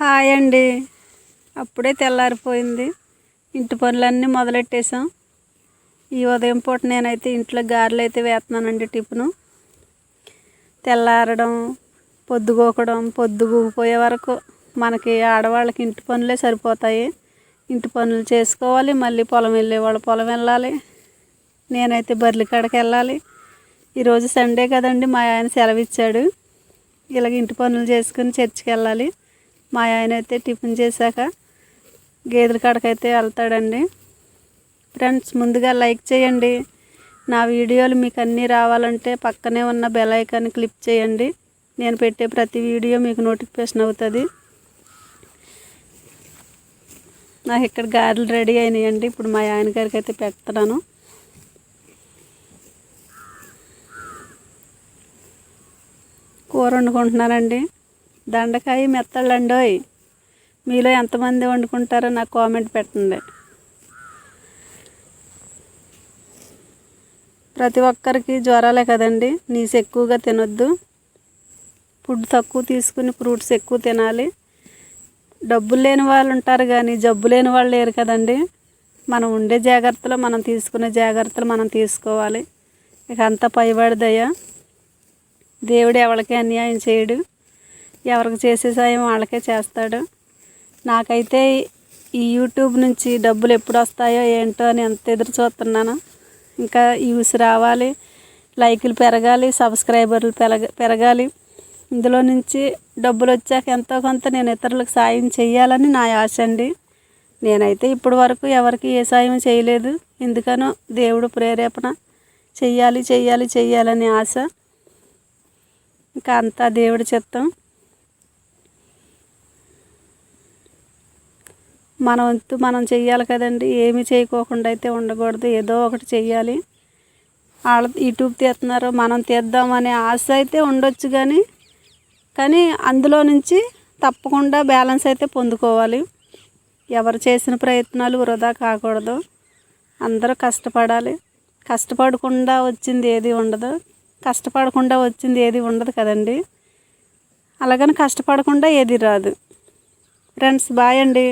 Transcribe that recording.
Hi అండి. అప్పుడే తెల్లారిపోయింది. ఇంటి పనులన్నీ మొదలెట్టేసాం. ఈ ఉదయం పూట నేనైతే ఇంట్లో గారెలు అయితే వేస్తున్నానండి. టిఫిను తెల్లారడం, పొద్దుగోకడం, పొద్దుగూకిపోయే వరకు మనకి ఆడవాళ్ళకి ఇంటి పనులే సరిపోతాయి. ఇంటి పనులు చేసుకోవాలి, మళ్ళీ పొలం వెళ్ళే వాళ్ళు పొలం వెళ్ళాలి. నేనైతే బర్రెల కాడికి వెళ్ళాలి. ఈరోజు సండే కదండి, మా ఆయన సెలవు ఇచ్చాడు. ఇలాగ ఇంటి పనులు చేసుకుని చర్చికి వెళ్ళాలి. మా ఆయన అయితే టిఫిన్ చేశాక గేదెల కాడకైతే వెళ్తాడండి. ఫ్రెండ్స్, ముందుగా లైక్ చేయండి. నా వీడియోలు మీకు అన్నీ రావాలంటే పక్కనే ఉన్న బెల్ ఐకాన్ క్లిక్ చేయండి. నేను పెట్టే ప్రతి వీడియో మీకు నోటిఫికేషన్ అవుతుంది. నాకు ఇక్కడ గారెలు రెడీ అయినాయండి. ఇప్పుడు మా ఆయన గారికి అయితే పెడుతున్నాను. కూర వండుకుంటున్నానండి. దండకాయ మెత్తళ్ళండోయ్. మీలో ఎంతమంది వండుకుంటారో నాకు కామెంట్ పెట్టండి. ప్రతి ఒక్కరికి జ్వరాలే కదండి. నీసు ఎక్కువగా తినొద్దు. ఫుడ్ తక్కువ తీసుకుని ఫ్రూట్స్ ఎక్కువ తినాలి. డబ్బులు లేని వాళ్ళు ఉంటారు కానీ జబ్బు లేని వాళ్ళు లేరు కదండి. మనం ఉండే జాగ్రత్తలు, మనం తీసుకునే జాగ్రత్తలు మనం తీసుకోవాలి. ఇక అంతా పైబడిదయ్యా. దేవుడు ఎవరికి అన్యాయం చేయడు. ఎవరికి చేసే సాయం వాళ్ళకే చేస్తాడు. నాకైతే ఈ యూట్యూబ్ నుంచి డబ్బులు ఎప్పుడు వస్తాయో ఏంటో అని ఎంత ఎదురు చూస్తున్నాను. ఇంకా వ్యూస్ రావాలి, లైకులు పెరగాలి, సబ్స్క్రైబర్లు పెరగాలి. ఇందులో నుంచి డబ్బులు వచ్చాక ఎంతో కొంత నేను ఇతరులకు సాయం చేయాలని నా ఆశ అండి. నేనైతే ఇప్పటి వరకు ఎవరికి ఏ సాయం చేయలేదు. ఎందుకనో దేవుడు ప్రేరేపణ చెయ్యాలని ఆశ. ఇంకా అంతా దేవుడి చిత్తం. మన వంతు మనం చెయ్యాలి కదండి. ఏమి చేయకోకుండా అయితే ఉండకూడదు. ఏదో ఒకటి చెయ్యాలి. వాళ్ళు యూట్యూబ్ తీస్తున్నారు, మనం తీద్దామనే ఆశ అయితే ఉండొచ్చు కానీ అందులో నుంచి తప్పకుండా బ్యాలెన్స్ అయితే పొందుకోవాలి. ఎవరు చేసిన ప్రయత్నాలు వృధా కాకూడదు. అందరూ కష్టపడాలి. కష్టపడకుండా వచ్చింది ఏది ఉండదు కదండి. అలాగని కష్టపడకుండా ఏది రాదు. ఫ్రెండ్స్, బాయ్ అండి.